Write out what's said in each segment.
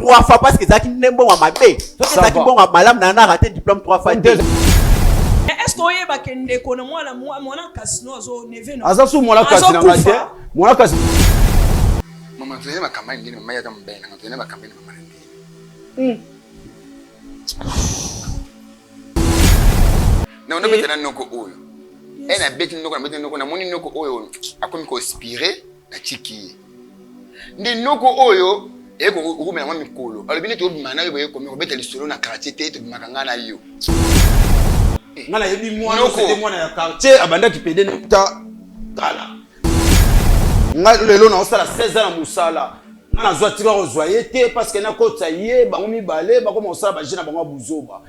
3 fois parce que ça qui n'est bon à ma paix. Ça qui bon à madame nana raté diplôme 3 fois. Est-ce qu'on y est bakende kono moi casino zo neve no. Azasu moi casino ngate. Moi casino. Mama tu yema kama ngine mama yata mbena ngato yema kama ngine mama ndini. Na ono betana noko oyo. Na beti noko na moni noko oyo akomi ko inspirer na chiki. Ndi noko oyo eko rumela mwa mikolo. Alobini to bimana yo boye komi ko beteli solo na quartier te to bimakanga na yo. Ngala yebi mwana c'était mwana ya quartier abanda kipede ta gala. Ngala lelo na osala 16 ans na musala. Ngala zwa tika kozwaye te parce que na kota ye bango mibale bako mosala ba jina bango buzoba.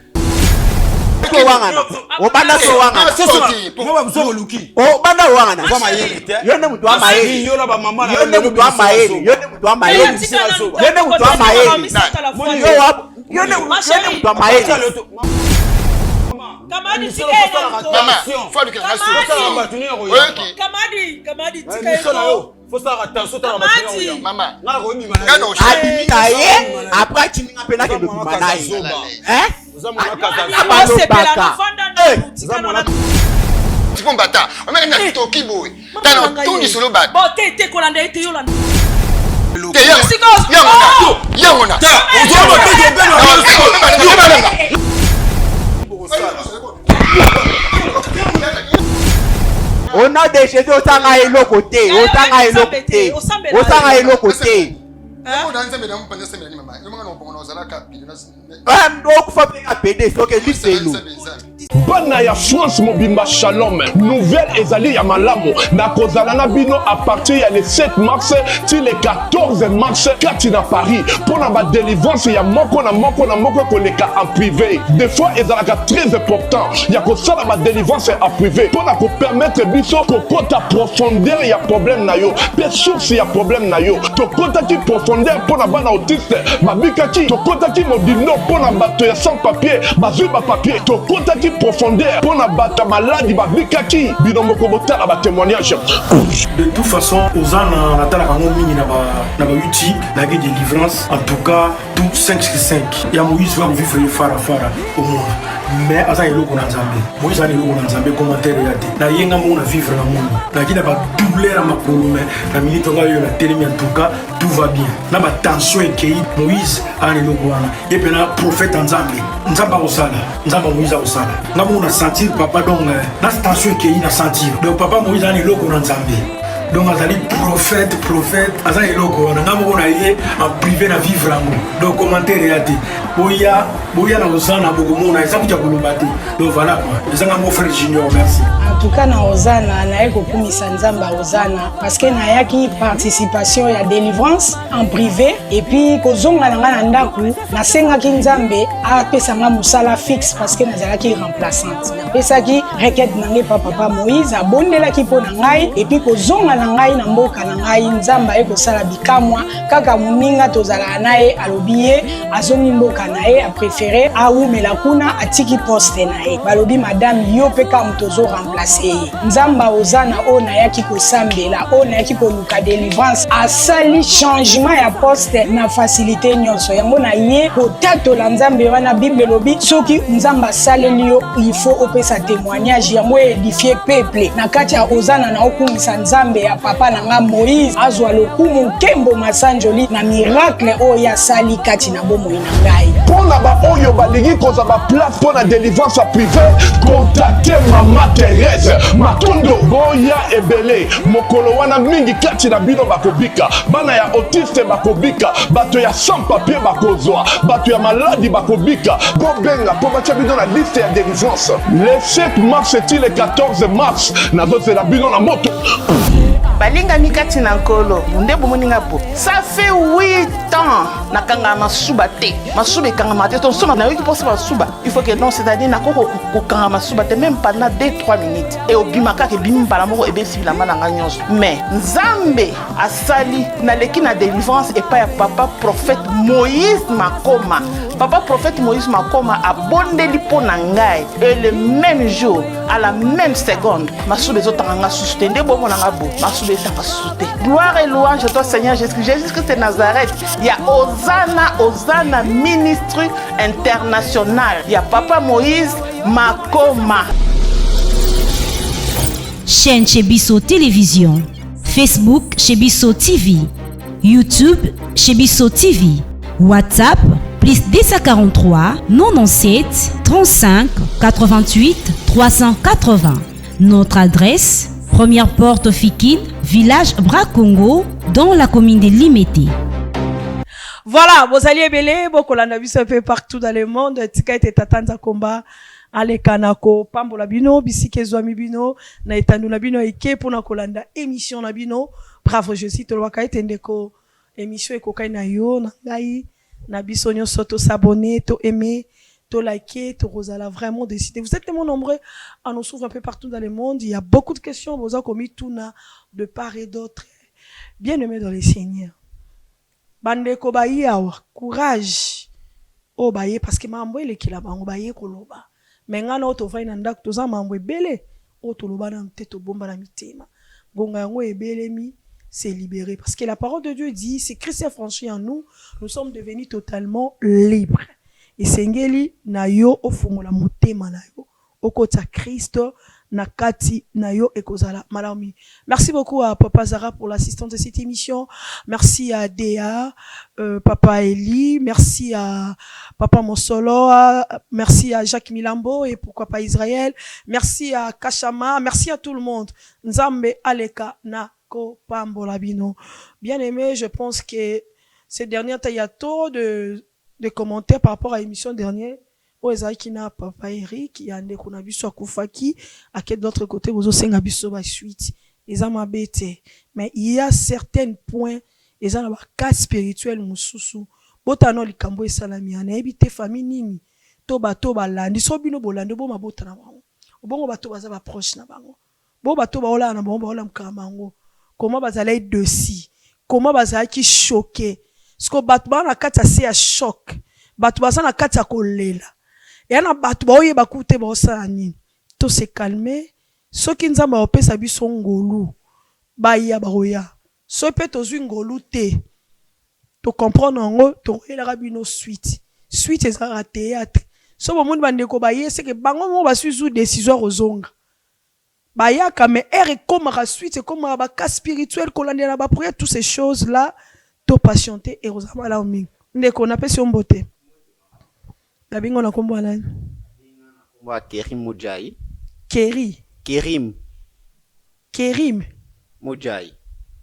Ko wangana. O banda so wangana. Ngo ba buzoba luki. O banda wangana. Kwa mayele te. Yone mutu wa mayele. Yo la ba mama na. Yone mutu wa mayele. Yone mutu wa mayele. Yone mutu wa mayele. Yone mutu wa mayele. Kamadi tika mama, faut que ça soit. Kamadi tika faut faire attention à la maman. Ngala ko mi Ngano abimika ye après timinga pena ke bima na ye. Hein? Tu peux bata. On m'a dit to kibo. Tano tout ni solo bat. Bon te kolanda ete yo landa. Yangona. On a déjà dit autant à l'autre côté, autant à l'autre côté, autant à l'autre côté. Donc faut pas péder, faut que lui c'est nous. Bana ya France mobimba shalom. Nouvelle ezali ya malamu. Na kozala na bino à partir ya le 7 mars til le 14 mars kati na Paris. Pour na ba délivrance ya moko na moko koleka en privé. Des fois ezalaka très important. Ya kosala ba délivrance en privé. Pour na ko permettre biso ko kota profondeur ya problème na yo. Pe source ya problème na yo. To kota ki profondeur pour na bana autiste. Babika ki to kota ki mobimno pour na bato ya sans papier. Bazui ba papier. To kota ki profondeur pour na bata maladie ba bikaki binombo ko botala ba témoignage. De toute façon aux ans na tala kango mingi na ba YouTube la guerre de délivrance en tout cas tout 5 sur 5 ya Moïse va vivre fara au monde mais asa eloko na Nzambe Moïse ani eloko na Nzambe commentaire ya te na yenga mo na vivre na monde na kina ba douleur ma makolo na minute nga yo na télémi en tout cas tout va bien na ba tension ekei Moïse ani eloko wana et puis na prophète Nzambe Nzamba Moïse osala na mo na sentir papa donc na tension ekei na sentir donc papa Moïse ani eloko na Nzambe donc azali prophète azali eloko wana nga mo na ye en privé na vivre amour donc commentaire ya te boya na osana bokomo na esa kuja koloba te donc voilà quoi ezanga mon frère Junior merci en tout cas na ozana na eko kumisa Nzamba ozana parce que na yaki participation ya délivrance en privé et puis kozonga na nga na ndaku na senga ki Nzambe apesa nga musala fixe parce que nazalaki remplaçante na pesa ki requête na ngai papa Moïse abondela ki po na ngai et puis kozonga na ngai na mboka na ngai Nzamba eko sala bikamwa kaka muninga tozala naye alobiye azongi mboka na ye a préféré aumela kuna atiki poste na ye balobi madame yo pe ka mutozo remplacer Nzamba ozana ona yaki kosambela ona yaki koluka délivrance asali changement ya poste na facilité nyonso yango na ye kotatola Nzambe wana Bible lobi soki Nzamba saleli yo il faut opesa témoignage yango édifier peuple na kati ya ozana na okumisa Nzambe ya papa na nga Moïse azwa lokumu kembo masanjoli na miracle oya sali kati na bomo na ngai pona ba oyo balingi koza ba place pona délivrance privée contacter Mama Thérèse Matondo boya ebele mokolo wana mingi kati na bino bakobika bana ya autiste bakobika bato ya sans papier bakozwa bato ya maladie bakobika bobenga po batia bino na liste ya délivrance le 7 mars et le 14 mars nazozela bino na moto balinga mikati na nkolo ndebo moninga po ça fait 8 ans nakanga masuba te masuba kanga mate to soma na yoki posa masuba il faut que non c'est-à-dire na koko kanga masuba te même pendant 2-3 minutes et obimaka ke bimbala moko ebe sibila mananga nyonso mais Nzambe asali na leki na délivrance et pas ya papa prophète Moïse Makoma papa prophète Moïse Makoma abondeli po na ngai et le même jour à la même seconde masuba ezotanga susute ndebo monanga bo masuba ezotanga susute gloire et louange à toi Seigneur Jésus-Christ de Nazareth. Il y a Ozana Ministry International. Il y a Papa Moïse Makoma. Chaîne Chebiso Télévision, Facebook Chebiso TV, YouTube Chebiso TV, WhatsApp plus 243 97 35 88 380. Notre adresse, première porte Fikine, village Bracongo, dans la commune de Limete. Voilà, vous allez belé, beaucoup l'on vu ça fait partout dans le monde. Tika était tatanza combat. Ale kanako pambo bino bisike zwami bino na etandu na bino eke pona kolanda émission na bino. Bravo, je suis to waka etendeko émission ekokai na yo na ngai na biso nyonso to s'abonner, to aimer, to liker, to rozala vraiment décider. Vous êtes tellement nombreux à nous suivre un peu partout dans le monde. Il y a beaucoup de questions vous avez commis tout na de part et d'autre. Bien aimé dans les Seigneurs. Bandeko bayi awa courage. Oh baye parce que mambo ele kila bango baye koloba. Mais ngana oto vai na ndako toza mambo ebele oto loba na mteto bomba na mitema gonga yango ebele mi c'est libéré parce que la parole de Dieu dit c'est Christ a franchi en nous sommes devenus totalement libres et sengeli na yo ofungola motema na yo okota Kristo na kati na yo ekozala malami. Merci beaucoup à Papa Zara pour l'assistance de cette émission. Merci à Dea, Papa Eli, merci à Papa Monsolo, merci à Jacques Milambo et pourquoi pas Israël. Merci à Kachama, merci à tout le monde. Nzambe Aleka na ko pambola bino. Bien aimé, je pense que ces derniers temps il y a trop de commentaires par rapport à l'émission dernière. Ezaki na Papa Eric yande kuna biso akufaki à quel d'autre côté vous osenga biso ba suite ezama bete mais il y a certains points ezana ba cas spirituel mususu botano likambo esalami ana ebite famille nini to balandi so bino bolando bo mabota na bango obongo bato baza ba proche na bango bo bato ba ola na bango ba ola mkamango comment bazala dessus comment bazala ki choqué sko bato ba na kati ya choc bato baza na kati ya kolela. Et on a battu boye bakute bosa nini to se calmer soki nzamba opesa biso ngolu baya baroya so pe tozwi ngolu te to comprendre ngo to yela bino suite ezara théâtre so bomundi bandeko baye c'est que bango mo basuzu décision rozonga baya kame ere comme la suite comme ba cas spirituel kolanda ba prière toutes ces choses là to patienter et rozama la omi ndeko na pesi ombote. Kabingo na kombo nani? Wa Kerim Mujai. Kerim Mujai.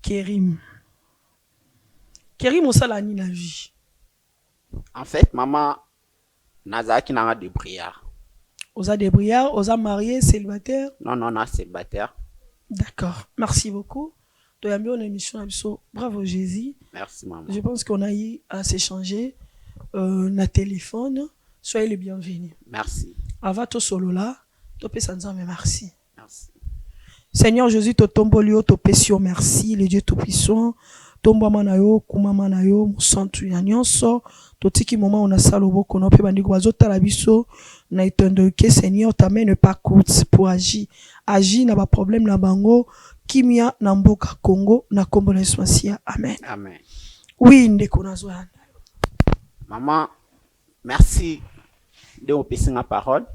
Kerim osala ni na vie. En fait, maman nazaki nanga de briard. Oza de briard, oza marié, célibataire? Non, célibataire. D'accord. Merci beaucoup. Tu as mis une émission à biso. Bravo Jésus. Merci maman. Je pense qu'on a eu à s'échanger na téléphone. Soyez les bienvenus. Merci. Ava to solo là, to pesa nzambe merci. Merci. Seigneur Jésus to tombolio to pesio merci, le Dieu tout puissant. Tomba manayo, kuma manayo, musantu ya nyonso. To tiki moment on a salobo kono pe bandiko bazota la biso na itondo ke Seigneur t'amène pas courte pour agir. Agir na ba problème na bango, kimia na mboka Congo na kombo na Yesu. Amen. Amen. Oui, ndeko nazwa. Maman, merci de vous passer la parole.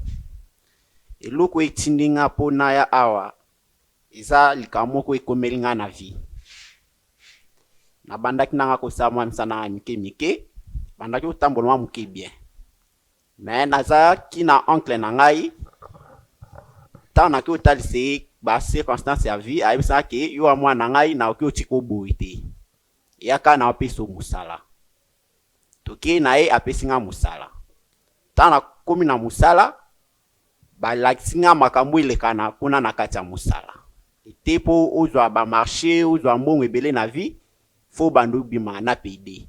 Et loko etindinga po na ya awa. Iza likamoko ekomelinga na vie. Na bandaki nanga ko sa mwa msana mike. Bandaki utambolwa muke bien. Mais naza ki na oncle na ngai. Ta na ki utalise ba circonstance ya vie ayebisa ke yo amwa na ngai na oki otiko boite. Yaka na opeso musala. Toke na e apesinga musala. Tana komi na musala ba lakisinga makambo ilekana kuna na kati ya musala. Tepo ozwa ba marché ozwa mbongo ebele na vie faut bandu bima na PD.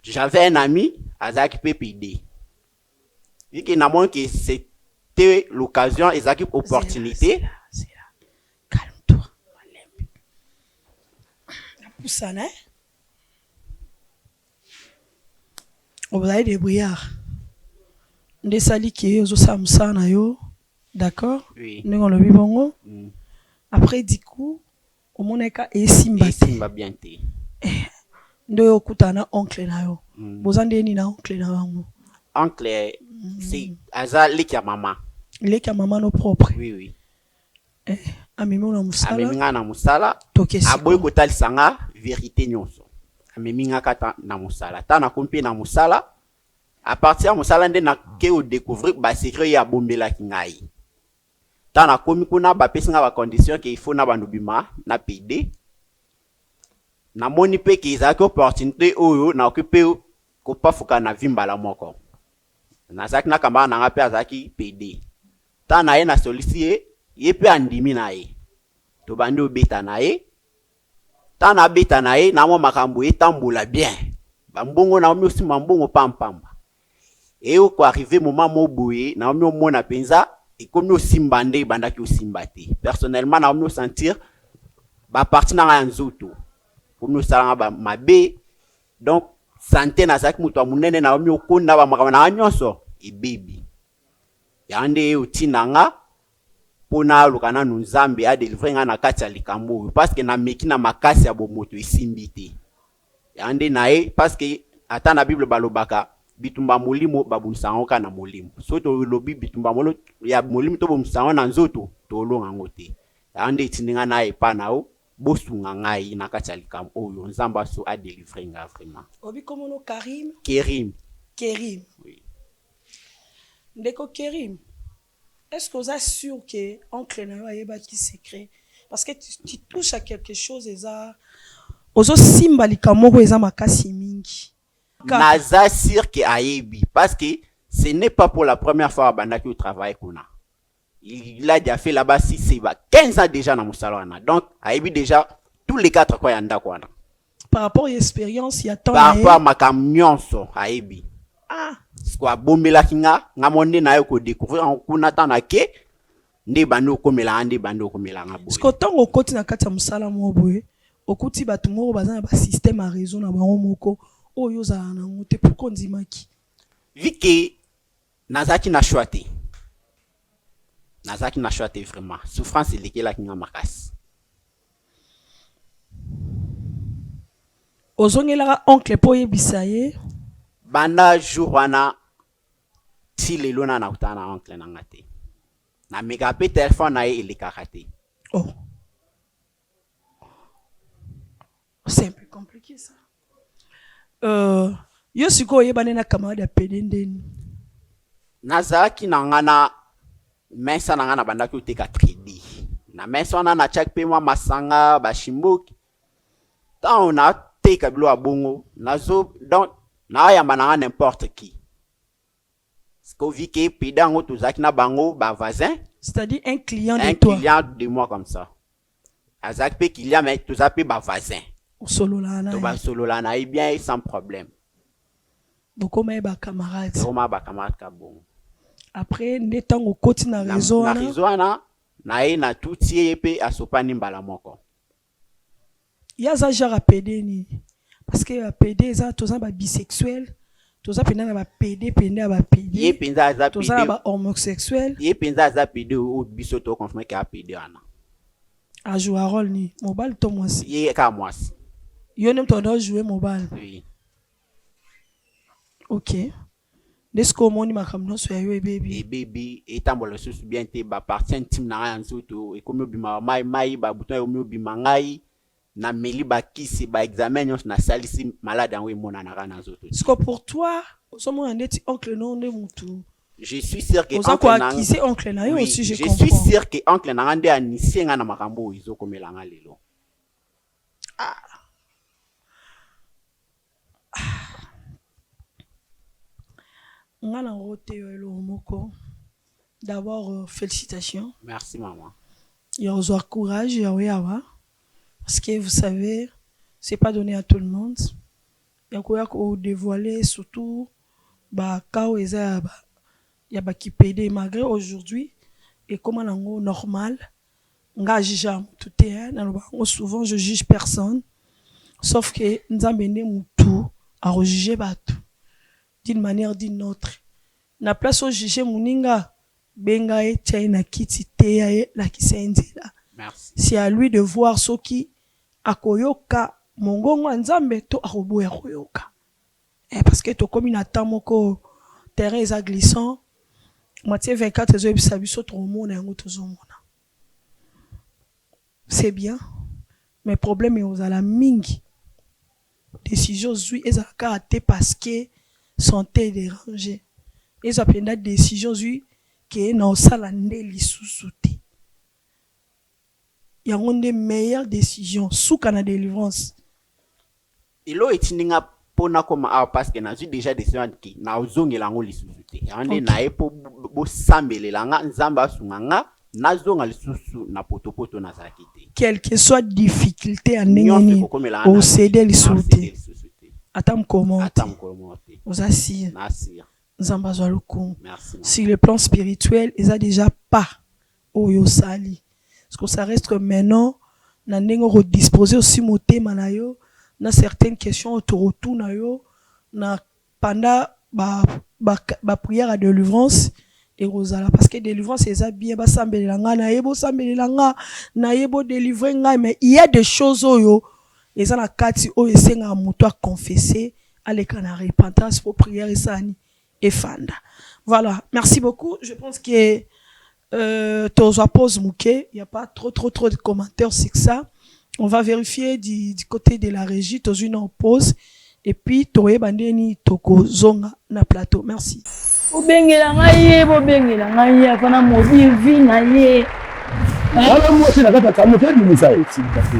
J'avais un ami azaki PD. Vu que na mon que c'était l'occasion ezaki opportunité. Calme-toi. Poussana. Vous avez des brouillards. Des salis qui sont samsana yo. D'accord? Oui. Nous on le vivons. Après du coup, au moneka et simba. Simba bien té. ndo okutana oncle na yo. Bozande ni na oncle na wangu. Oncle c'est aza leki ya mama. Leki ya mama no propre. Oui. Amemi na musala. Amemi nga na musala. Aboyi kotalisa nga vérité nyonso. Amemi nga kata na musala. Ta na kompi na musala. À partir ya musala nde na ke o découvrir ba secret ya bombela ki ngai. Ta na komi kuna ba pesi nga ba condition ke il faut na bandubima na PD. Na moni pe ki ezaki opportunité oyo na occupé ko pa fuka na vimbala moko. Na zaki na kamba na nga pe azaki PD. Ta na ye na solicier ye pe andimi na ye. To bandi obeta na ye. Ta na beta na ye na mo makambo etambola bien. Ba mbongo na omi osi mbongo pampamba. Et au quoi arrivé moment mo boye na omi omona penza et comme osimba nde bandaki osimba te. Personnellement na omi sentir ba parti na nga nzoto. Comme nous salanga ba mabe. Donc santé na zaki mutu munene na omi okonda ba makama na nyonso e baby. Yande utina nga pona lukana nzambe a délivrer nga na kati ya likambo parce que na meki na makasi ya bomoto esimbi te. Yande nae parce que ata na Bible balobaka bitumba molimo babunsango ka na molimo. So to lobi bitumba molo ya molimo to bomsango na nzoto to longa ngote. Yande itininga nae pa nao bosunga ngai na kati ya likambo oyo nzamba so a délivrer nga vraiment. Obi komono Karim? Kerim. Oui. Ndeko Kerim. Est-ce que vous êtes sûr que oncle na yo ayeba ki secret? Parce que tu touches à quelque chose eza ozo simba likamoko eza makasi mingi. Naza sûr que ayebi parce que ce n'est pas pour la première fois bandaki au travail kuna. Il a déjà fait là-bas 15 ans déjà dans Moussalana. Donc ayebi déjà tous les 4 quoi yanda kwa. Par rapport à l'expérience, il y a tant par rapport à ma camion ayebi. Ah, kwa bombela kinga ngamonde na yo ko découvrir en kuna tana ke nde bando komela ande bando komela ngabo. Parce que tant okoti na kati ya musala moboye, okuti batu moko bazana ba système à raison na bango moko oyo za na ngote pourquoi ndimaki. Vike nazaki na choité. Nazaki na choité vraiment. Souffrance lekela kinga makasi. Ozongela oncle po yebisaye banda jour wana ti lelo na utana oncle na ngate na mega pe téléphone na ye ilikakate. Oh, c'est un peu compliqué ça. Yo siko yebane na camarade ya pedendeni nazaki na ngana mesa na ngana banda ki uteka crédit na mesa wana na check pe mwa masanga ba shimboki ta ona teka bilo abongo nazo donc na ya mananga n'importe qui. Ce qu'on vit que pédango tout ça qui na bango ba voisin. C'est-à-dire un client de toi. Un client de moi comme ça. Azak pe client mais tout ça pe ba voisin. Solo là na. To ba solo là na bien sans problème. Boko ma ba camarade. Roma ba camarade ka bon. Après netango koti na réseau na. Na réseau na tout tie pe asopani mbala moko. Ya za jara pedeni. Parce que la PD ça tous ça ba bisexuel, tous ça pendant ba PD pendant ba PD. Yé penza za PD. Tous ça ba homosexuel. Yé penza za PD ou bisoto confirmé que PD ana. A jouer rôle ni mobile to moi si. Yé ka moi si. Yo nem to do jouer mobile. Oui. OK. Desko moni makamno so ya yo baby. E baby etambolo so bien te ba partie intime na nzoto e komi obima mai ba bouton e omi obima ngai. Na meli ba kisi ba examen nyos na salisi malade en we mona na kana zoto. Est-ce que pour toi, somo ndeti oncle non de mutu? Je suis sûr que oncle na kisi oncle na yo oui, aussi je suis sûr que oncle na ngande anisi nga na makambo izo komela nga lelo. Ngana rote yo moko. D'abord félicitations. Merci maman. Yo zo courage yo yawa. Parce que vous savez, c'est pas donné à tout le monde. Il y a quoi qu'on dévoiler surtout bah quand il y a qui pédé malgré aujourd'hui et comment on normal nga juge tout est souvent je juge personne sauf que nous avons tout à rejuger bateau d'une manière d'une autre na place au juger muninga benga et na kiti te la kisendila. Merci. C'est à lui de voir ce qui akoyoka mongongo nzambe to aroboya koyoka parce que to comme na tamoko terrain est glissant moitié 24 ezo ebisa biso to mona yango tozomona c'est bien mais problème est aux ala mingi décision zui ezaka raté parce que santé dérangée ils appellent la décision zui qui est na osala nde lisusu te il y a une meilleure décision sous kana délivrance ilo etininga pona koma parce que nazu déjà décision ki na ozongela ngo lisusu te ande na epo bo sambelela nga nzamba asunganga nazonga lisusu na potopoto na zakite quelle que soit difficulté à nengeni au céder lisusu te atam comment aux assir nzamba zwa lokumu sur le plan spirituel ils a déjà pas oyo sali parce que ça reste que maintenant na ndenge redisposer aussi motema na yo na certaines questions autour na yo na pendant ba prière à délivrance et rosala parce que délivrance c'est bien ba sambelela nga na yebo sambelela nga na yebo délivrer nga mais il y a des choses oyo les na kati oyo esenga moto a confesser aller kana repentance pour prière esani et fanda. Voilà, merci beaucoup. Je pense que Tozo pose Mouké, il n'y a pas trop de commentaires sur ça. On va vérifier du côté de la régie, Tozo une pause et puis Toye Bandeni Toko Zonga na plateau. Merci. Obengela ngaye, bobengela ngaye, afana modi vi na ye. Wala moi c'est la kata kamo tedi misai,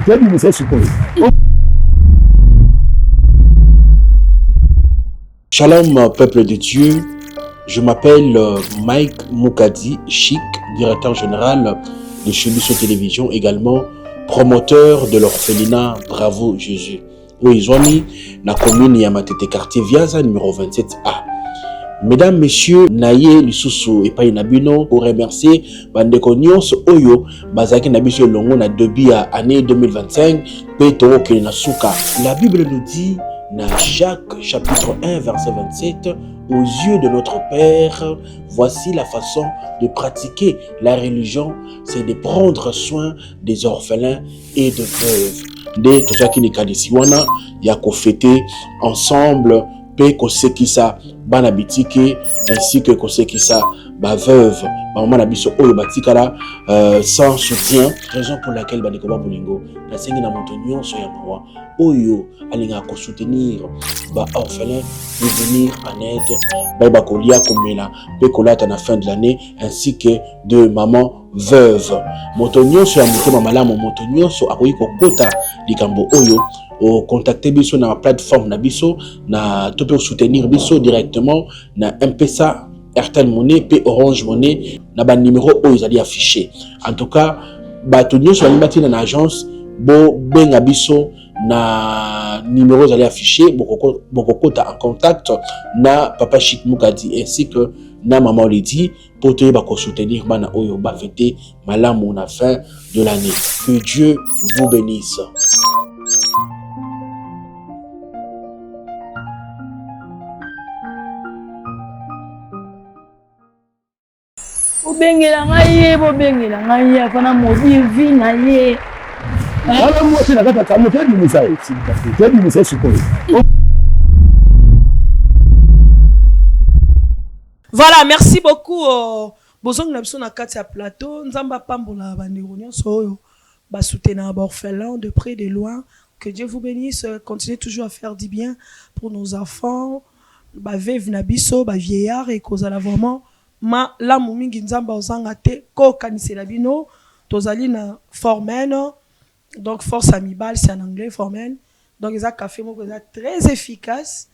tedi misai sukoi. Shalom, peuple de Dieu. Je m'appelle Mike Moukadi Chic, directeur général de Chebiso Télévision, également promoteur de l'orphelinat Bravo Jésus. Oui, Zoami, la commune Yamatete quartier Viaza, numéro 27A. Mesdames, messieurs, Naye, Lisusu et Painabino, pour remercier Bandeko Nyons Oyo, Bazaki Nabiso Longo na Debi à année 2025, Petoro Kenasuka. La Bible nous dit, dans Jacques chapitre 1 verset 27, aux yeux de notre Père, voici la façon de pratiquer la religion, c'est de prendre soin des orphelins et de veuves. De tout ça qui n'est qu'à disiwana, y a qu'au fêter ensemble, pe kosekisa banabitike ainsi que kosekisa ba veuve, ba maman nabiso oyo batikala sans soutien, raison pour laquelle bandeko ba bolingo na sengi na moto nyonso ya mawa oyo alinga ko soutenir ba orphelin de venir en aide ba kolia komela pe kolata na fin de l'année ainsi que de maman veuve. Moto nyonso ya motema malamu, moto nyonso akoyi kokota likambo oyo au contacter biso na plateforme na biso na to peut soutenir biso directement na M-Pesa, Airtel Money pe Orange Money na ba numéro oyo ezali affiché. En tout cas bato nyonso balimati na agence bo benga biso na numéro ezali affiché bokokota en contact na Papa Chic Moukadi ainsi que na Maman Lady pour te ba soutenir bana oyo ba fêter malamu na fin de l'année. Que Dieu vous bénisse. Obengela ngaye, bobengela ngaye, afana modi vi na ye. Wala moi c'est la kata kamo tedi misai sukoi. Voilà, merci beaucoup. Bozong na biso na kati ya plateau, nzamba pambola bandeko nyonso oyo ba soutenir ba orphelins de près de loin. Que Dieu vous bénisse, continuez toujours à faire du bien pour nos enfants, ba veuve na biso, ba vieillard et kozala vraiment ma la mingi nzamba ozanga te ko kanisela bino tozali na formen donc force amibale c'est en anglais formen donc ils a café moko très efficace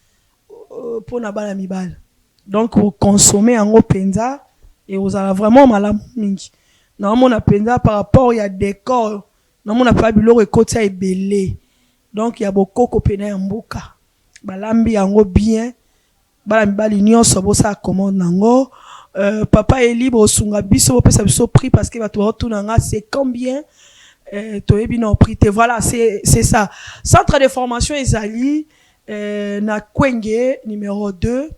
pour na bala mibale donc vous consommez en penza et vous allez vraiment malamu mingi na mona penza par rapport il y a décor na mona pas biloko ekoti ya ebele donc il y a beaucoup kopena ya mboka balambi yango bien bala mibali nyonso bosa commande nango. Papa est libre au sunga biso pesa biso prix parce que va tout retourner c'est combien toyebi na prix te voilà c'est ça centre de formation ezali na Kwenge numéro 2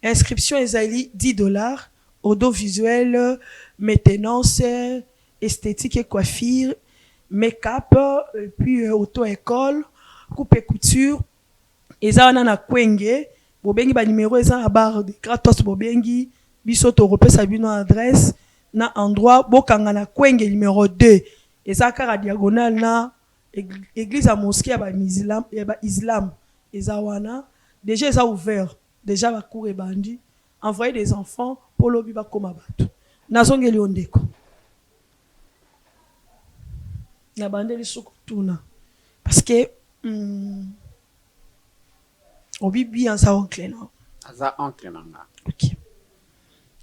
inscription ezali $10 audiovisuel maintenance esthétique et coiffure make-up, et puis auto-école, coupe et couture. Et ça, on a na kwenge. Bobengi ba numéro, ça à barre de Kratos Bobengi. Bisoto repère sa bino adresse. Na endroit, bokanga na kwenge numéro 2. Et ça, car diagonale na église à mosquée à islam. Et ça, wana. Déjà, ça ouvert. Déjà, va courir bandi. Envoyer des enfants pour l'obi ba koma batu. Nazongeli ondeko. Na bandeli sukutuna. Parce que obi bien ça oncle non. Aza oncle nanga. OK.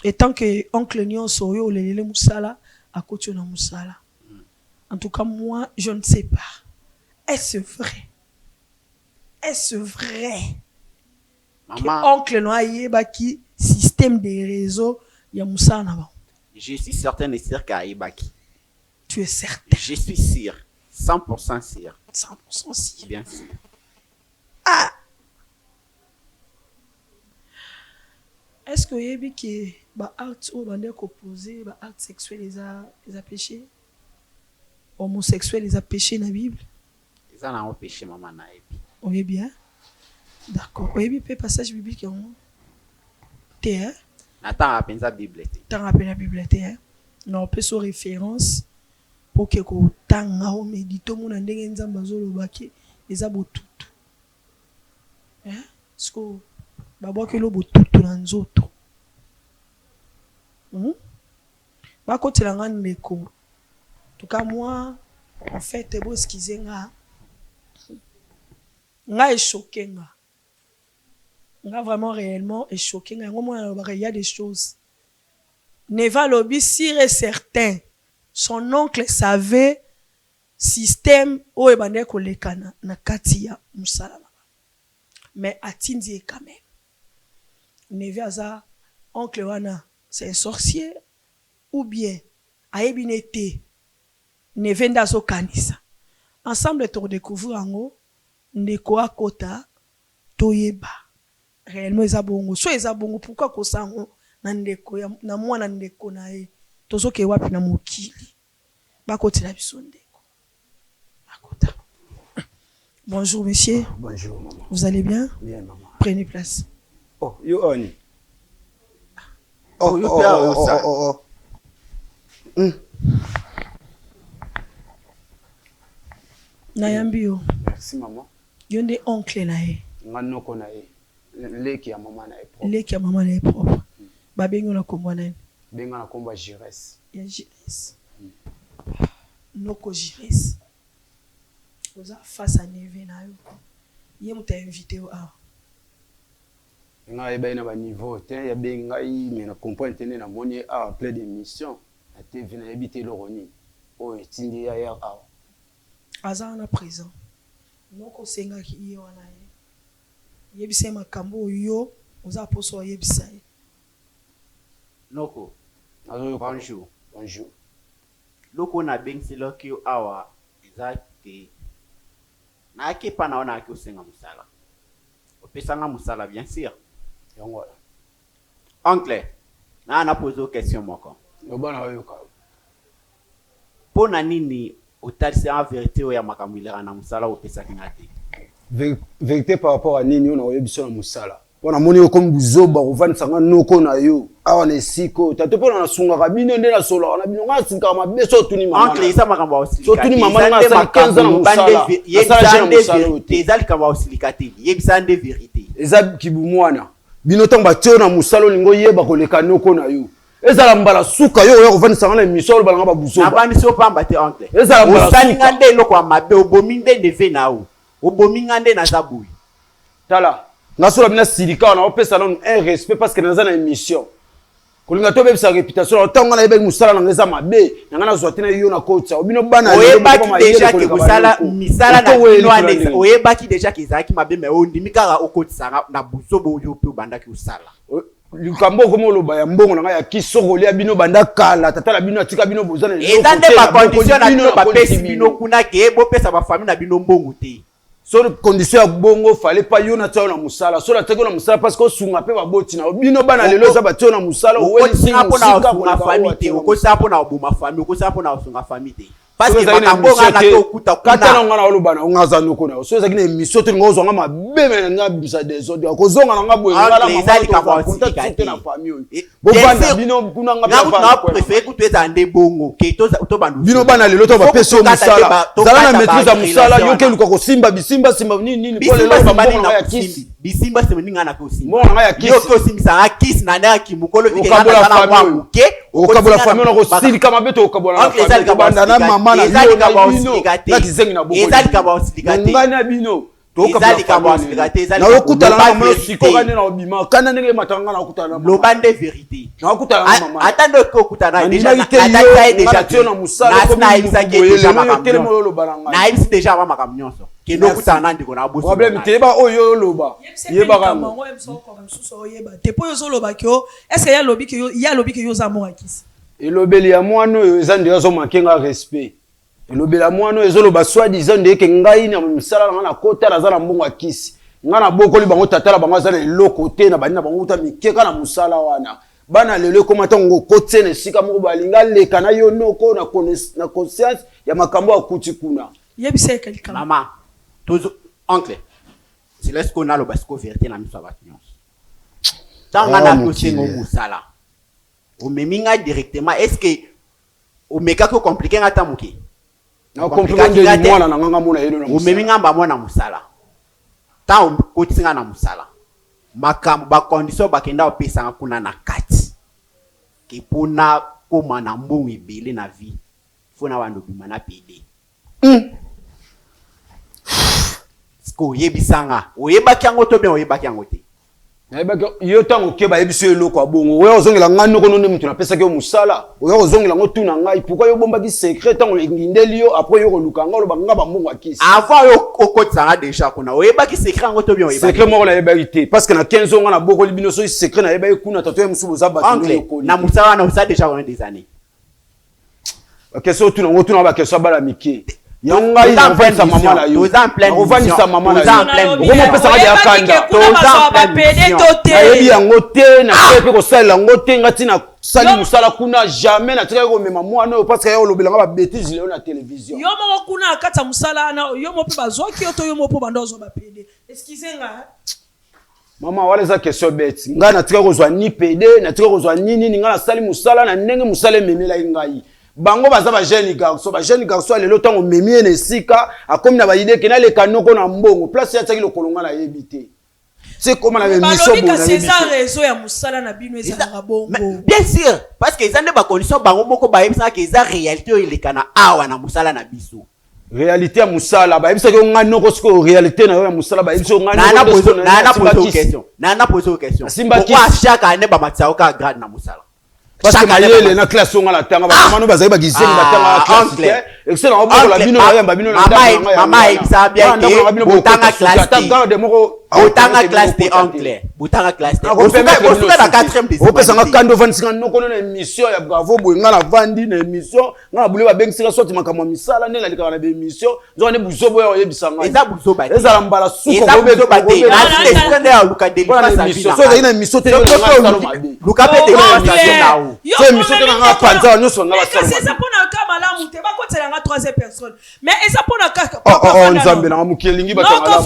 Et tant que oncle nyon soyo lelele musala akoti na musala. En tout cas moi je ne sais pas. Est-ce vrai? Est-ce vrai? Maman, oncle no ayeba ki système des réseaux ya musala na ba. Je suis certain et sûr qu'Aïbaki. Tu es certain? Je suis sûr. 100% sûr. 100% sûr. Bien sûr. Ah! Est-ce que vous avez que les actes opposés, les actes sexuels, les a péchés? Homosexuels, les a péchés dans la Bible? Ils en ont péché, maman. Vous voyez bien? D'accord. Vous avez un passage biblique? T'es, hein? Attends, rappelle la Bible. T'as rappelé la Bible, hein? Non, on peut sur référence pour que vous tanga au médito mon andenge nzamba zolo baki eza botutu. Hein? Parce que babo ke lo botutu na nzoto. Ba côté la ngane meko. En tout cas moi en fait bo skize nga est choqué nga. Nga vraiment réellement est choqué nga. Il y a des choses. Neva Lobi, sûr et certain, son oncle savait système où il bandait koleka na katia musala. Mais atindi quand même. Neva za oncle wana c'est un sorcier ou bien aebinete nevenda zo kanisa. Ensemble to découvrir ango ndeko akota toyeba. Réellement ezabongo. So ezabongo pourquoi ko sango nandeko ya na mwana ndeko na ye tozoke wapi na mokili bakotela biso ndeko bakota. Bonjour monsieur. Bonjour maman. Vous allez bien? Bien maman. Prenez place. Oh you on. Nayambio. Merci maman. Yonde oncle na ye. Nganoko na ye. Leki ya maman na ye propre. Leki ya maman na ye propre. Babengo na kombo nani? Benga na kombo Jires. Ya Jires. Noko Jires. Oza face à neve na yo. Ye muta invité o a. Nga eba na ba niveau te ya benga yi me na comprendre tene na moni a plein d'émissions. Na TV na ebité loroni. O etindi ya a. Aza na présent. Noko senga ki ye wana ye. Yebise makambo yo oza poso yebisa ye. Noko. Bonjour. Bonjour. Loko na bengsi loki awa exacte. Na ake pa na ona ake usenga musala. Opesanga musala bien sûr. Yango. Oncle. Na pose une question moko. Yobana yoka. Pona nini otalisi en vérité ya makamilera na musala opesa kinate. Vérité par rapport à nini on a yebisa na musala. Pona moni comme buzoba ovani sanga noko na yo. Awa ne siko tato pona na sunga kabino nde na solo na bino nga sinka mabeso tuni mama. Oncle isa makambo osili. So tuni mama nga sa 15 ans na musala. Yebisa nde tezali kamba osilikate. Yebisa nde vérité. Eza kibumwana. Bino tamba tio na musala lingo yeba koleka noko na yo. Ezala mbala suka yo ovani sanga na misolo balanga ba buzoba. Na bani so pamba te oncle. Ezala mbala suka. Osalinga nde loko mabe obominde neve na o. Obominga nde na zabui. Tala. Nasola bina silika na opesa na un respect parce que dans une émission. Kolinga to be sa réputation autant na yeba musala na ngeza mabe na na zotina yo na kotsa obino bana oyeba ki déjà ke musala misala na bino anesa oyeba ki déjà ke zaki mabe me ondimika okotsa na buzobo yo pe banda ki usala likambo komo loba ya mbongo na ya kisoko lia bino banda kala tata la bino atika bino bozana et dans des conditions na bino ba pesi bino kuna ke bo pesa ba famille na bino mbongo te. So condition ya bongo fallait pas yo na tao na musala so la teko na musala parce que sunga pe ba boti na bino bana lelo za ba tao na musala o singa po na sunga famille te o ko sa po na obuma famille o ko sa po na sunga famille te parce que makambo ngana to kuta kuna kata ngana oloba na ngaza noko na so ezaki na émission te ngozwa ngama beme na bisa des autres ko zonga na ngabo ngala ezali ka ba contact na famille bo banda bino kuna ngaba na préféré kutweza nde bongo ke to bandu bino bana lelo to ba peso musala zala na maîtrise ya musala yoke luka ko simba bisimba nini ko lelo ba mbongo ya kisi bisimba semeni ngana ko simba mbongo ya kisi yoke simba sa kisi na na kimukolo vike ngana na muke okabola famille na ko sili kama beto okabola na famille banda na mama na ezali ka ba osigate ezali ka ba osigate ngana bino ezali ka ba osigate ezali na okutala na mama sikokane na obima kana ndenge matanga na okutala na lobande vérité na okutala na mama attendre ko okutana déjà na musala ko na ibisaki déjà makamyo na ibisi déjà ba makamnyonso kendo okutana na ndiko na bosi problème teba oyo loba yeba kama tepo yo loba kyo est-ce que ya lobi ke yo za mo akisi elobeli ya mwana oyo eza nde azo makenga respect elobeli ya mwana oyo ezoloba soi-disant nde ke ngai na misala na na kota na za na mbongo akisi nga na bokoli bango tatala bango za na eloko te na bani na bango uta mikeka na musala wana bana lelo koma tango kote na sika moko balinga leka na yo noko na conscience ya makambo akuti kuna yebisa kelika mama tozo oncle c'est laisse qu'on a le basco vérité na miso ba nyonso tanga na kosengo musala o meminga directement est-ce que o meka ko compliquer ngata muke na compliquer nde mwana na nganga mona yelo na o meminga mba mwana musala ta o kotinga na musala makambo ba condition bakenda opesa kuna na kati ke pona koma na mbongo ebele na vie fona bandu bima na pede sko yebisanga oyebaki yango to bien oyebaki yango te nayebaki yo tango keba yebiso eloko abongo oyo ozongela ngano kono nde mutu na pesa ke musala oyo ozongela ngo tuna ngai pourquoi yo bombaki secret tango ngindeli yo après yo koluka ngalo banga ba mbongo akisi avant yo okotsa déjà kuna oyebaki secret ngo to bien oyebaki secret mo na yebaki te parce que na 15 ans na boko libino so secret na yebaki kuna tato ya musubu za batu yo na musala na usala déjà on des années question tuna ngo tuna ba question bala mike yanga ina mfanya mama la yo ovanisa mama la yo ngomo pesa ngadi akanda toza pede tote yebi yango te na pepe ko sala ngo te ngati na sali musala kuna jamais na tika ko mema mwana parce que yo lobelanga ba bêtise leo na télévision yo mo kuna akata musala na yo mo pe bazoki to yo mo po bandozo ba pede excusez nga mama wala za question bête nga na tika ko zwa ni pede na tika ko zwa nini nga na sali musala na ndenge musala memela ngai bango baza ba jeune garçon lelo tango memie na sika akomi na ba idée ke na le kanoko na mbongo place ya tsaki lo kolonga na yebité c'est comme na mission bonne c'est ça réseau ya musala na bino ezanga bongo bien sûr parce que ezande ba condition bango moko ba yebisa ke eza réalité o ilekana awa na musala na biso réalité ya musala ba yebisa ke ngano ko siko réalité na yo ya musala ba yebisa ngano na poser question pourquoi chaque année ba matsaoka ka grade na musala parce que mayele na classe on la tanga ba mama no bazali ba giseni ba tanga classe excellent on bola bino na yamba bino na mama ibisa bien ke botanga classe botanga classe de anglais botanga classe de osuka na 4e décimale opesa kando vansinga noko na émission ya bravo boy nga na vandi na émission nga na bule ba bengisika sorti makamwa misala ne na likana na émission zo ne buzobo ya oyebisanga eza buzoba eza la mbala suko eza buzoba te na descendre ya luka de sa vie so ina émission te luka pe de conversation na o so émission te nga panza nyoso nga basala c'est ça pona ka malamu te ba kotela nga 3e personne mais eza pona ka nzambe na mukelingi batanga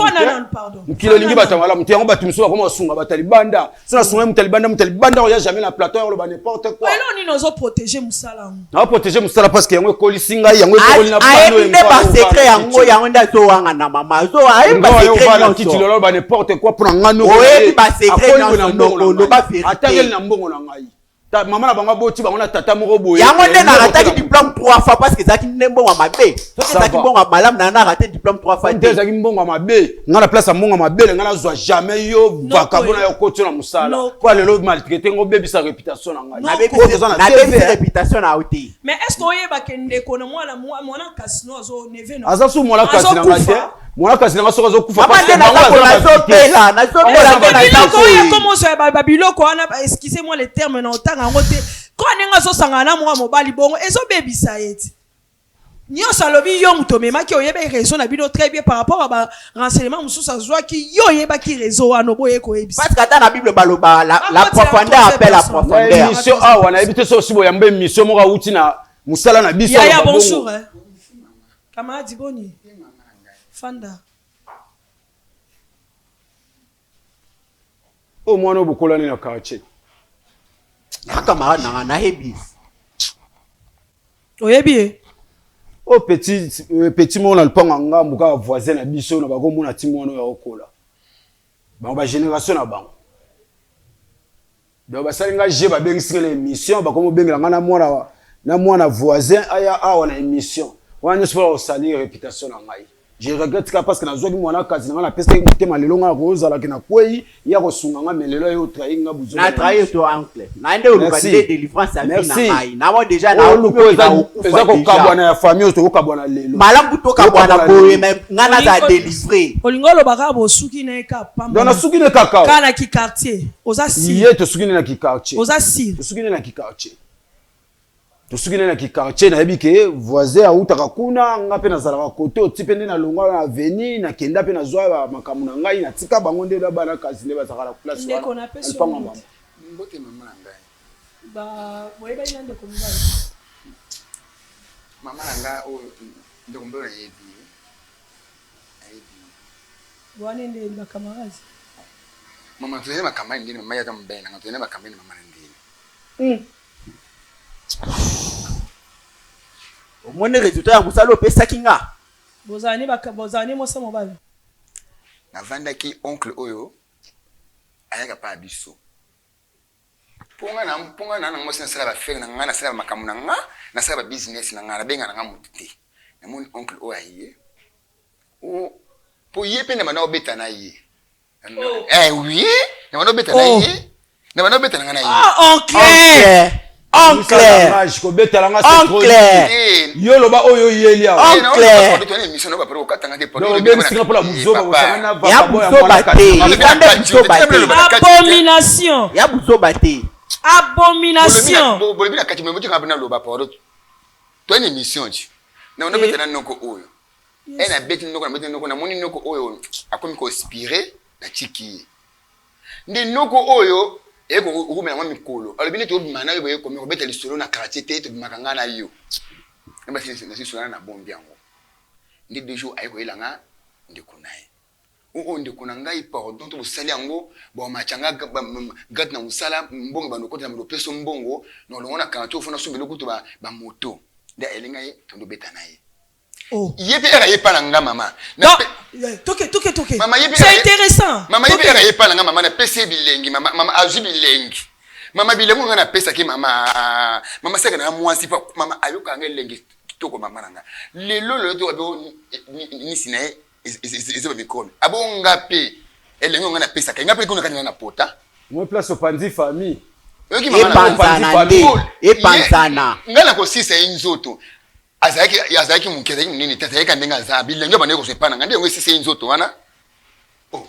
pardon mukelingi batanga la mutengo batumiso ba koma sunga batalibanda sina sunga mutalibanda oya jamais na plateau ya lo ba n'importe quoi alors ni nozo protéger musala na protéger musala parce que yango ekolisinga yango ekoli na bano en ba secret yango ndazo wanga na mama zo ayi ba secret non titilo lo ba n'importe quoi pour ngano oyebi ba secret non lo ba vérité atangeli na mbongo na ngai ta mama na bango boti bango na tata moko boye yango nde na rataki diplôme 3 fois parce que zaki mbongo mabe to zaki mbongo malam na raté diplôme 3 fois nde zaki mbongo mabe nga na place mbongo mabe nga na zwa jamais yo vakabona yo koti na musala kwa lelo maltraiter ngo bebisa réputation na ngai na bebisa réputation na oti mais est-ce que oyeba kende ko na mwana kasino zo neve no azasu mwana kasi na ngate mwana kasi na ngaso zo kufa parce que na ko comment ça babiloko ana excusez-moi les termes na otanga ngo te ko nenga zo sangana mwa mobali bongo ezo bebisa eti nyosa lobi yo muto memaki oyeba réseau na bino très bien par rapport à ba renseignement mususa zwa ki yo yeba ki réseau ano boye ko ebisa parce que dans la bible baloba la profondeur appelle la profondeur mission awa na ebite so sibo yamba mission mo ka uti na musala na biso ya bonjour Camarade Boni. Fanda. Oh, moi, on a beaucoup de quartier. Camarade, on a hebi. Oyebi. Oh, petit monde, le pont en gamba, voisin, à Bissot, on va go mon atimono ya okola. Ba ba génération na bango. Donc ba salinga je ba bengisika l'émission, ba komo bengela ngana mwana voisin aya awa na émission. Wana so ba salir réputation na ngai. Je regrette parce que na zoki mwana kazi na pesa mutema lelo nga kozala kina kwei ya kosunga nga melelo yo trainga buzo. Na trahi to oncle. Na nde olukande délivrance à vie na ngai. Na mo déjà na eza ko kabwana ya famille to kabwana lelo. Malambu to kabwana boye mais ngana za délivrer. Olingolo baka bo suki na ka pamba. Dona suki na kakao. Kana ki quartier. Oza si. Yé to suki na ki quartier. Oza si. To suki na ki quartier. To suki na ki quartier na yebike voisin a utaka kuna ngape na zala kote otipende na longa na avenue na kenda pe na zwa makamu na ngai na tika bango nde da bana kazi ne bazaka la place wana. Ndeko na peso. Mbote mama na ngai. Ba boyeba ina ndeko mba. Mama na ngai o ndeko mba yebi. Bwana nde ba camarades. Mama tuene makamani ndini mama yata mbena ngatuene makamani mama ndini. Omone résultat ya musalo pesa kinga. Bozani mosa mobile. Na vanda ki oncle oyo ayaka pa biso. Ponga na ngosi na sala ba fere na nga na sala makamu na nga na sala ba business na nga na benga na nga mututi. Na mon oncle oyo aye. O po yepe na mana obeta na ye. Oui, na mana obeta na ye. Na mana obeta na nga na ye. Ah, oncle. Oncle. Yo loba oyo yelia. Oncle. Abomination. Ya buso bate. Abomination. Bolibi na kati mwemuti ngabina loba paro. To une émission ji. Na ono beta na noko oyo. Na beti noko na beti noko na moni noko oyo akomi ko inspirer na chiki. Ndi noko oyo eko rumela mwa mikolo alobini to bimana yo boye komi robeta lisolo na quartier te to bimakanga na yo namba si sona na bombi yango ndi deux jours ayeko elanga ndeko naye o ndeko na ngai pardon to bosali yango bo machanga gat na musala mbongo bano kota na mopeso mbongo no longo na kanto fona sumbelo kuto ba moto nda elinga ye to beta naye oh yepe era yepa na nga mama toke c'est intéressant mama yepe era yepa na nga mama na pese bilengi mama azu bilengi mama bilengi nga na pesa ki mama seka na mwasi pa mama ayoka nga lengi kitoko mama na nga lelo to abo ni sinae ezeba mikolo abo ngape elengi nga na pesa ka ngape kuna kana na pota moi place opandi famille epanzana ngala ko sisa inzoto azaki mukeza nini tata yeka ndenga za bilenge bane ko sepana ngande ngo sisi nzoto wana donc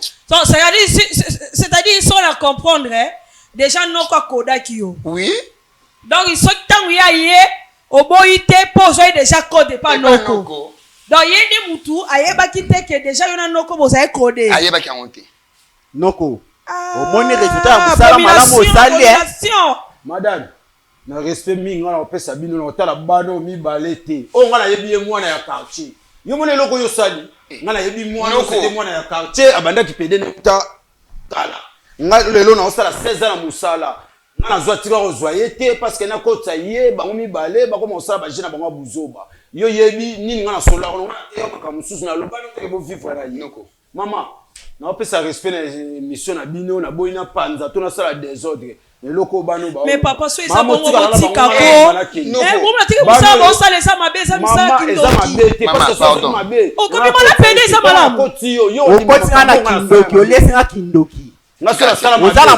c'est-à-dire sans la comprendre déjà non quoi koda kiyo oui donc il sont tangu ya ye oboite pozo déjà code pas noko donc yende mutu ayeba kiteke déjà yona noko boza code ayeba ki honte noko omoni résultat musala malamu osali madame na respect minga na pesa bino na otala bano mibale te o ngana yebi mwana ya quartier yo mona loko yo sali ngana yebi mwana c'était mwana ya quartier abanda kipede nta tala ngalo lelo na osala 16 ans na musala ngana zwa tika kozwaye te parce que na kota ye bango mibale bako mosala ba jina bango buzoba yo yebi nini ngana sola ko na makamususu na lobano te bo vivre na yoko mama na pesa respect na mission na bino na boyina panza to na sala désordre. Mais papa, so isa bongo botika ko. Vous me dites que ça va ça les ama beza misa kindoki. Oh comme il m'a payé ça malamu. O kotinga na kindoki, o lesinga kindoki. Ozala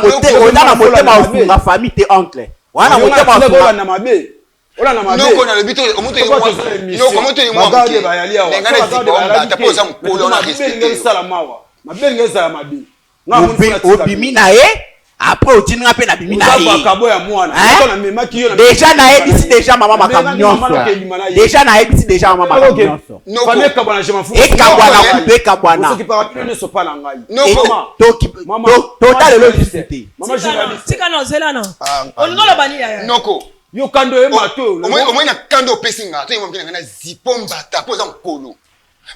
mote ma ofunga famille te oncle. Wana mote ma ofunga na mabe. Ola na mabe. Noko na lebito omuntu ye mwa. Noko moto ye mwa. Bagade bayali awa. Ngana zibomba tapoza mkolo na respect. Sala mawa. Mabe ngeza mabe. Obimi na ye. Après au tinga pe na bimi na ye. Déjà na ye d'ici déjà maman makamnyonso. Déjà na ye d'ici déjà maman makamnyonso. Famille kabwana je m'en fous. Ekabwana. Ceux qui parlent ne sont pas langai. Maman. Total le juste. Maman journaliste. Tika no zela no. Oningolo bani ya. Noko. Yo kando e mato. Au moins na kando pesinga. To yimo ngana zipombata po za nkolo.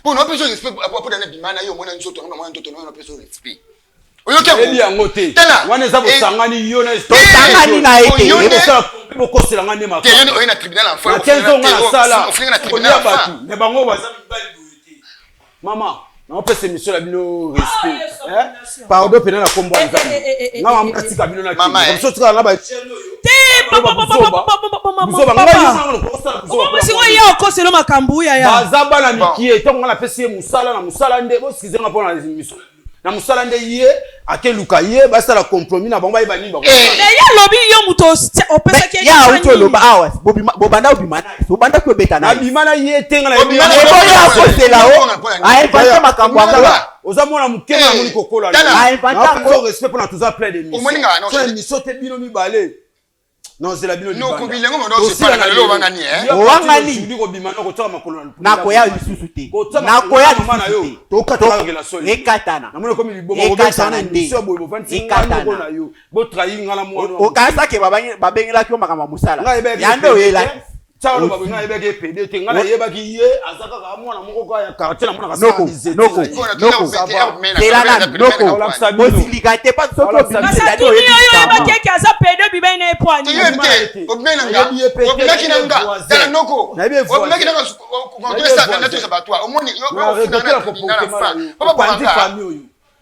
Po no peso respect po na bimana yo mona nsoto na mona ntoto no peso respect. Oyo ke eli yangote. Wana za bosangani yo na sangani na ete. Boko sela ngane makako. Te yo na tribunal en fois. Kenzo ngana sala. Oflinga na tribunal en fois. Ne bango baza mibali boyete. Mama, na pesa mission la bino respect. Pardon pena na kombo nzambe. Na mama tika bino na ki. Comme ça tika na ba chelo yo. bazaba na mikie ntongo na pesi ye musala na musala nde bosikize nga pona mission na musala nde ye akeluka ye basala compromis na bango bayeba nini bango ya lobi yo muto opesa ke ya auto loba awa bobanda obimana obanda ko betana abimana ye tenga na obimana ya kosela o ai fanta makambo anga ozamona mukema na moni kokola ai fanta ko respect pona tuza plein de mission mission te bino mibale non c'est la bino no kubilengo ndo c'est pas na lo wangani wangani ndi ko bimana ko tsama makolo na ko ya lisusu te na ko ya mama yo to katana relation ekatana na mona ko mi bobo ekatana ndi so bobo fanti ekatana na yo bo trahi ngala mwana o kanisa ke babengela ki makama musala yando yela Chalo babu nga yebeke pede te ngala yebaki ye azaka ka mwana moko ka ya quartier na mwana ka noko telana noko posiligate pas soko bimisa yo yebaki ki aza pede bibe na epwani obmenanga obmenaki nanga tala noko obmenaki nanga kontresa kana to sabatwa omoni yo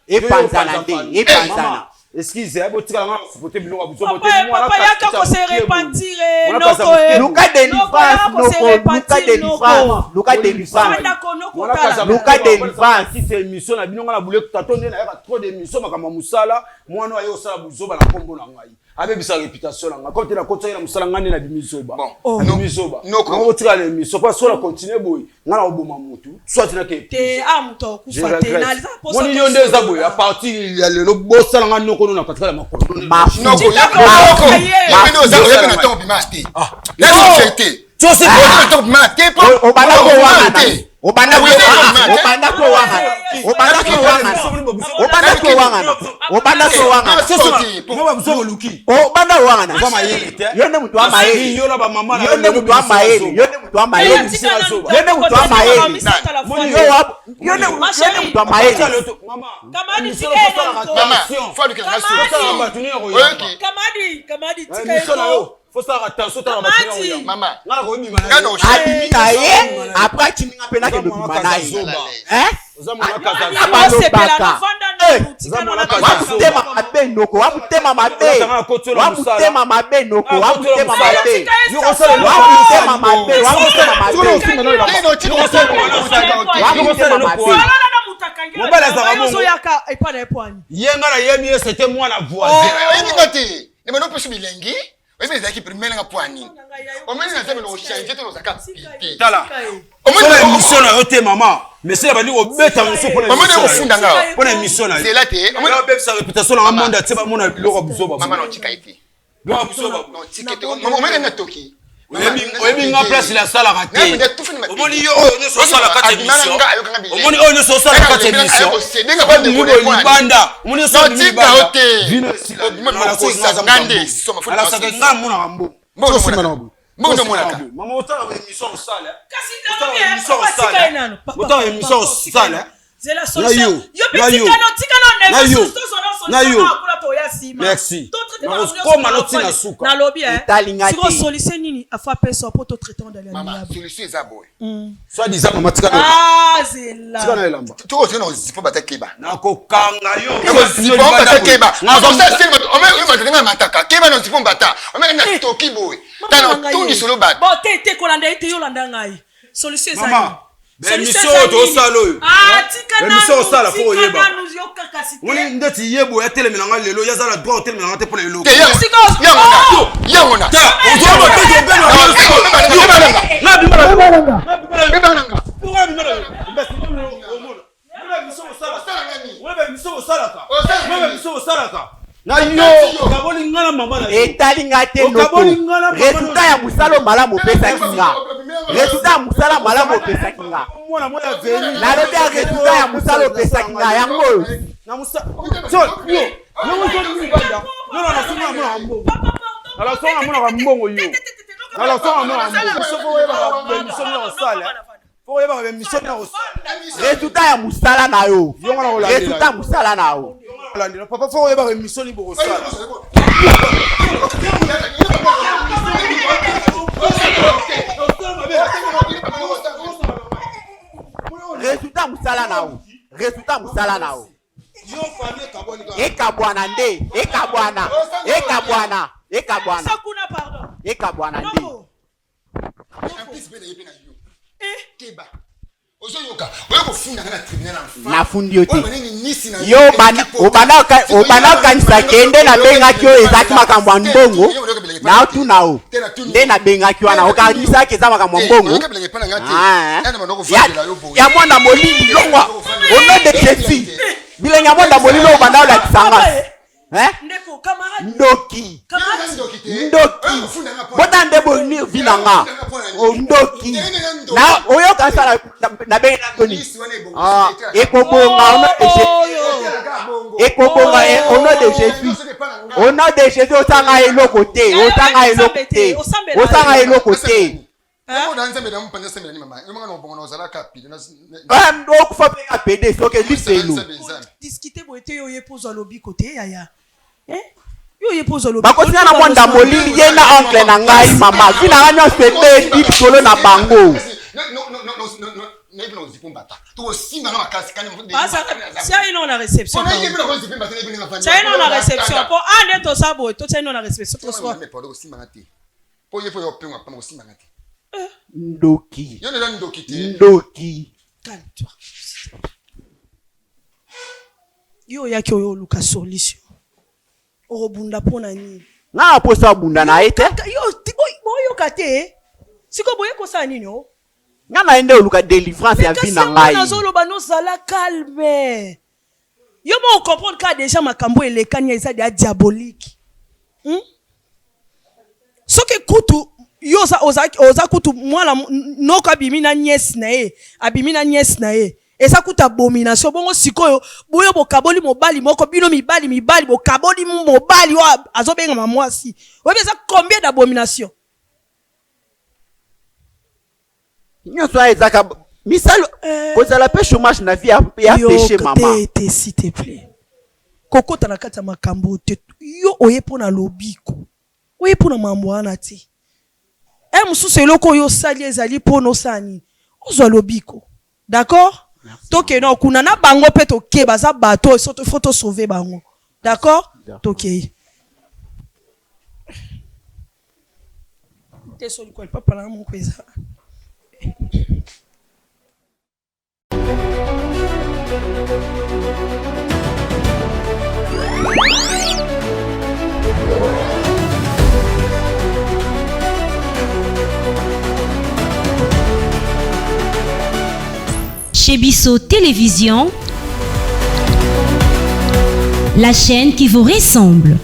epanzana nde epanzana excuse abo tika nga supporter biloko buzo bote mwana papa yaka ko se repentire noko luka de l'ifance si c'est émission na bino nga na boule tatonde na yaka trop d'émission makamba musala mwana ayo sala buzoba na kombo na ngai abe bisa réputation na nga quand tu la continue na musala ngani na bimizoba bimizoba noko tika les émissions pas sur la continuer boy nga na oboma mutu soit na ke te amuto kufa te na za posa moni yonde za boy à partir ya le bossa nga noko na katika la makolo noko noko za oya na tombe master la société tu sais pas tombe master o bana ko wa obanda faut faire attention à la maman après chininga pena ke bimana hein c'était moi la voisine. Oui, mais qui primaire nga poani. O meni na tebe no changer to zaka. Tala. O meni mission na yote mama. Mais c'est bandi obeta muso pour la mission. Mama na ofunda nga. Pour la mission na. C'est là te. O meni obeta sa réputation na monde ateba mona biloko buzoba. Mama no chikaiti. Biloko buzoba. No chikete. O meni na toki. Oyebi nga place la sala raté. Omoni yo ne so sala kati émission. Omoni oyo ne so sala kati émission. Libanda. Omoni so libanda. Vino la ko sa ngande soma fu. Ala sa nga mona rambo. Mbono mona. Mbono mona ka. Mama otala émission sala. Kasi ndamwe émission sala. Otala émission sala. C'est la solution. Yo petit canon ne so solution akula to ya sima. Merci. Comme anotina suka. Na lobby siko solution nini afa pesa pour to traitement dans la mama solution za boy. Soit disant mama tika. C'est là. Tika na elamba. To tena zipo batakeba. Na ko kanga yo. Zipo batakeba. Na ko sa sema o me yo batakeba mataka. Keba no zipo bata. O me na toki boy. Tana to ni solo bat. Bon te kolanda ite yo landa ngai. Solution za. Mama. Émission to salo. Tika na. Émission sala fo yeba. Nous yo kakasite. Woni ndeti yebo ya tele milanga lelo ya zala droit tele milanga te pour lelo. Yangona. Ta, on doit monter de beno. Na bimalanga. Na yo kaboli ngala mama na etalinga te noko resultat ya musala malamu pesa kinga resultat ya musala malamu pesa kinga mwana mwana veni na lobi ya resultat ya musala pesa kinga yango na musala so yo no mo so ni banda no na sunga mwana mbongo ala sunga mwana mbongo yo Alors ça non, faut y avoir mission na osala. Résultat ya musala na yo. Résultat musala na yo. Papa faut y avoir mission ni bosala. Résultat musala na yo. Résultat musala na yo. Ekabwana nde, ekabwana. Sakuna pardon. Ekabwana nde. Keba. Ozoyoka, oyo kofunda na tribunal en nafundi yo te yo obana kanisa kende na bengaki oyo ezaki makambo ya mbongo na tuna o nde na bengaki wana okanisa ke za makambo ya mbongo ya mwana molili longwa ono de Jésus bilenge ya mwana molili obana ola kisanga ndoki bota nde boni vinanga ndoki na oyo kanisa na benga toni ekobonga ono de Jésus ono de Jésus osanga eloko te osanga eloko te okufa mpe ka pede soki liselo discuter boete yo yepoza lobi kote yaya bakotina na mwanda molili ye na oncle na ngai mama vina nga nyonso ete likolo na bango ça ino na réception ça ino na réception pour ande to sabo to ça ino na réception to soir ndoki calme-toi yo yaki oyo luka solution orobunda pona nini nga posa bunda na ete yo boyo kate siko boye ko sa nini o nga na ende oluka délivrance ya vie na ngai nazolo bano sala calme yo mo comprendre ka déjà makambo elekani eza dia diabolique soki kutu yo oza kutu mwana noko abimi na nièce na ye eza kuta abomination bongo sikoyo boyo bokaboli mobali moko bino mibali bokaboli mobali wa azobenga mamwasi oyebi eza combien d'abomination nyonso ezaka misalo kozala pe chômage na vie ya péché mama te s'il te plaît kokota na kati ya makambo te yo oye pona lobiko oye pona mambo wana ti mosusu eloko oyo osali ezali mpona osani ozwa lobiko d'accord toke no kuna na bango pe toke baza bato soto faut sauver bango d'accord toke te soli quoi papa na mon kweza Chez Bissot Télévision, la chaîne qui vous ressemble.